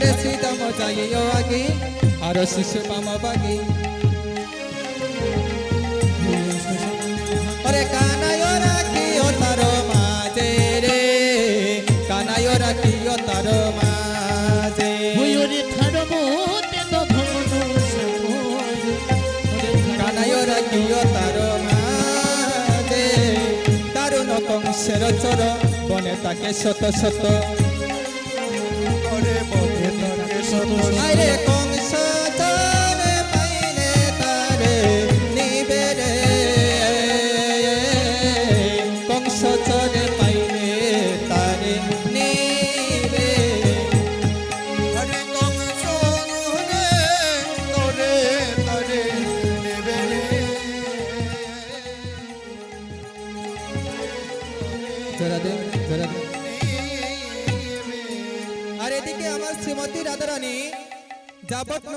আরে শ্রীদাম যাইও আগে আর শিশু মামা বাগে আরে কানায় রাখিও তার মাঝে রে কানায় রাখিও তার মাঝে ওরে থার মতে তো ভগবান কানায় রাখিও তার মাঝে দারুণ কংসের চর বনে তাকে শত শত আরে কংস চরে পাইলে তারে নিবে রে কংস চরে পাইলে তারে নিবে আরে কংস রে তোরে তারে নেবে রে জরা দে আর এদিকে আমার শ্রীমতী রাধারানী যাবত